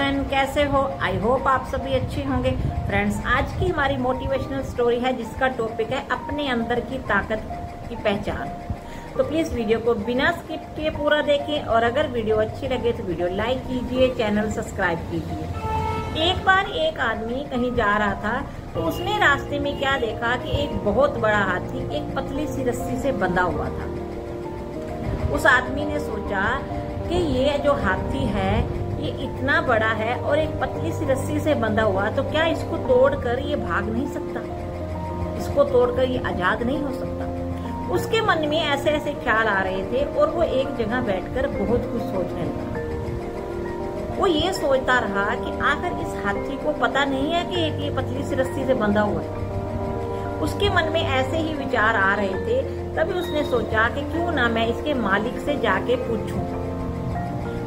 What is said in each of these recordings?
Friend, कैसे हो? I hope आप सभी अच्छे होंगे। फ्रेंड्स, आज की हमारी मोटिवेशनल स्टोरी है जिसका टॉपिक है अपने अंदर की ताकत की पहचान। तो प्लीज वीडियो को बिना स्किप किए पूरा देखें और अगर वीडियो अच्छी लगे तो वीडियो लाइक कीजिए, चैनल सब्सक्राइब कीजिए। एक बार एक आदमी कहीं जा रहा था तो उसने रास्ते में क्या देखा कि एक बहुत बड़ा हाथी एक पतली सी रस्सी से बंधा हुआ था। उस आदमी ने सोचा कि ये जो हाथी है ये इतना बड़ा है और एक पतली सी रस्सी से बंधा हुआ, तो क्या इसको तोड़कर ये भाग नहीं सकता? इसको तोड़कर ये आजाद नहीं हो सकता? उसके मन में ऐसे ऐसे ख्याल आ रहे थे और वो एक जगह बैठकर बहुत कुछ सोचने लगा। वो ये सोचता रहा कि आखिर इस हाथी को पता नहीं है कि एक ये पतली सी रस्सी से बंधा हुआ है। उसके मन में ऐसे ही विचार आ रहे थे। तभी उसने सोचा कि क्यों ना मैं इसके मालिक से जाके पूछूं।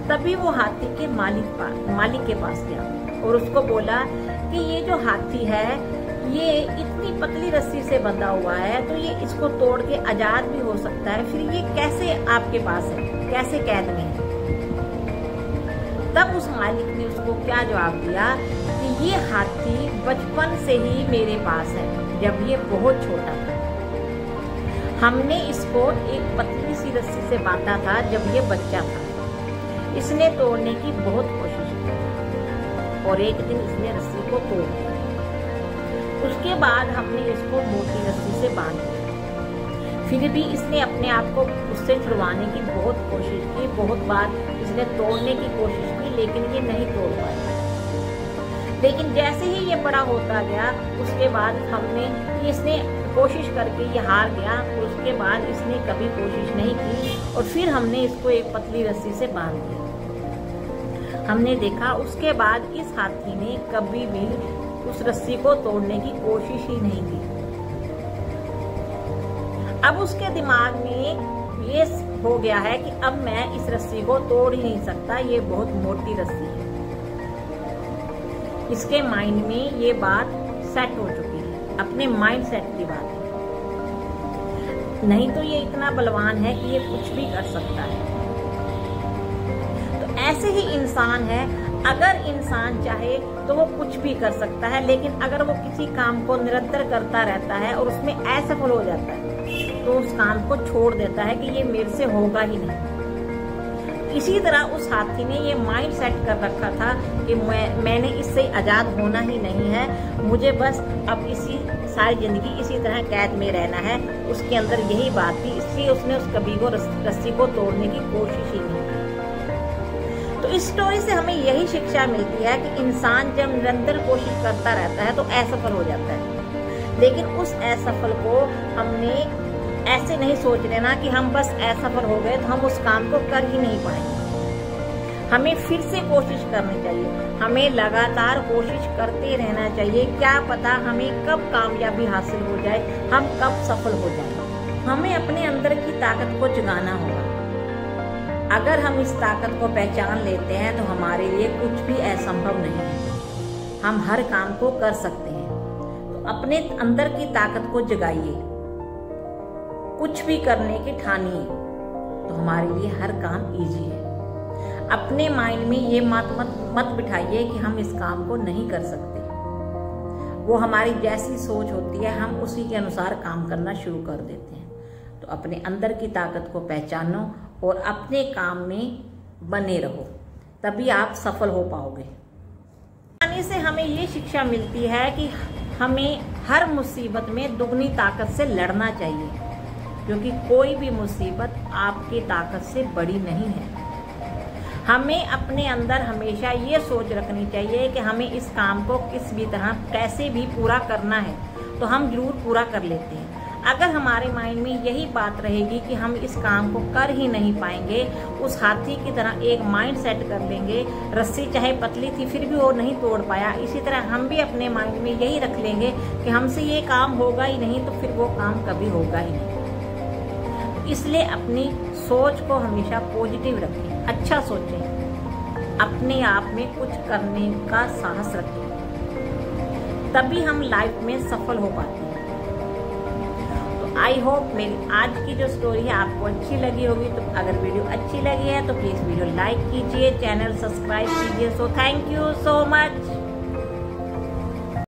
तभी वो हाथी के मालिक के पास गया और उसको बोला कि ये जो हाथी है ये इतनी पतली रस्सी से बंधा हुआ है, तो ये इसको तोड़ के आजाद भी हो सकता है, फिर ये कैसे आपके पास है, कैसे कैद में है? तब उस मालिक ने उसको क्या जवाब दिया कि ये हाथी बचपन से ही मेरे पास है, जब ये बहुत छोटा था। हमने इसको एक पतली सी रस्सी से बांधा था जब ये बच्चा था। इसने तोड़ने की बहुत कोशिश की और एक दिन इसने रस्सी को तोड़ दिया। उसके बाद हमने इसको मोटी रस्सी से बांध दिया। फिर भी इसने अपने आप को उससे छुड़वाने की बहुत कोशिश की। बहुत बार इसने तोड़ने की कोशिश की लेकिन ये नहीं तोड़ पाया। लेकिन जैसे ही ये बड़ा होता गया उसके बाद इसने कोशिश करके ये हार गया। उसके बाद इसने कभी कोशिश नहीं की और फिर हमने इसको एक पतली रस्सी से बांध दिया। हमने देखा उसके बाद इस हाथी ने कभी भी उस रस्सी को तोड़ने की कोशिश ही नहीं की। अब उसके दिमाग में ये हो गया है कि अब मैं इस रस्सी को तोड़ ही नहीं सकता, ये बहुत मोटी रस्सी है। इसके माइंड में ये बात सेट हो चुकी है, अपने माइंड सेट की बात है। नहीं तो ये इतना बलवान है कि ये कुछ भी कर सकता है। तो ऐसे ही इंसान है, अगर इंसान चाहे तो वो कुछ भी कर सकता है, लेकिन अगर वो किसी काम को निरंतर करता रहता है और उसमें असफल हो जाता है तो उस काम को छोड़ देता है कि ये मेरे से होगा ही नहीं। इसी तरह उस हाथी ने ये माइंड सेट कर रखा था कि मैंने इससे आजाद होना ही नहीं है, मुझे बस अब इसी सारी जिंदगी इसी तरह कैद में रहना है। उसके अंदर यही बात थी, इसलिए उसने उस कभी को रस्सी को तोड़ने की कोशिश ही नहीं की। तो इस स्टोरी से हमें यही शिक्षा मिलती है कि इंसान जब निरंतर कोशिश करता रहता है तो असफल हो जाता है। लेकिन उस असफल को हमने ऐसे नहीं सोच लेना कि हम बस असफल हो गए तो हम उस काम को कर ही नहीं पाएंगे। हमें फिर से कोशिश करनी चाहिए, हमें लगातार कोशिश करते रहना चाहिए। क्या पता हमें कब कामयाबी हासिल हो जाए, हम कब सफल हो जाए। हमें अपने अंदर की ताकत को जगाना होगा। अगर हम इस ताकत को पहचान लेते हैं तो हमारे लिए कुछ भी असंभव नहीं है, हम हर काम को कर सकते हैं। तो अपने अंदर की ताकत को जगाइए, कुछ भी करने की ठानिए तो हमारे लिए हर काम इजी है। अपने माइंड में ये मत बिठाइए कि हम इस काम को नहीं कर सकते। वो हमारी जैसी सोच होती है हम उसी के अनुसार काम करना शुरू कर देते हैं। तो अपने अंदर की ताकत को पहचानो और अपने काम में बने रहो, तभी आप सफल हो पाओगे। कहानी से हमें ये शिक्षा मिलती है कि हमें हर मुसीबत में दुगनी ताकत से लड़ना चाहिए, क्योंकि कोई भी मुसीबत आपकी ताकत से बड़ी नहीं है। हमें अपने अंदर हमेशा ये सोच रखनी चाहिए कि हमें इस काम को किस भी तरह कैसे भी पूरा करना है, तो हम जरूर पूरा कर लेते हैं। अगर हमारे माइंड में यही बात रहेगी कि हम इस काम को कर ही नहीं पाएंगे, उस हाथी की तरह एक माइंड सेट कर लेंगे, रस्सी चाहे पतली थी फिर भी वो नहीं तोड़ पाया, इसी तरह हम भी अपने माइंड में यही रख लेंगे कि हमसे ये काम होगा ही नहीं, तो फिर वो काम कभी होगा ही नहीं। इसलिए अपनी सोच को हमेशा पॉजिटिव रखें, अच्छा सोचें, अपने आप में कुछ करने का साहस रखें, तभी हम लाइफ में सफल हो पाते हैं। तो आई होप मेरी आज की जो स्टोरी है आपको अच्छी लगी होगी। तो अगर वीडियो अच्छी लगी है तो प्लीज वीडियो लाइक कीजिए, चैनल सब्सक्राइब कीजिए। So thank you so much.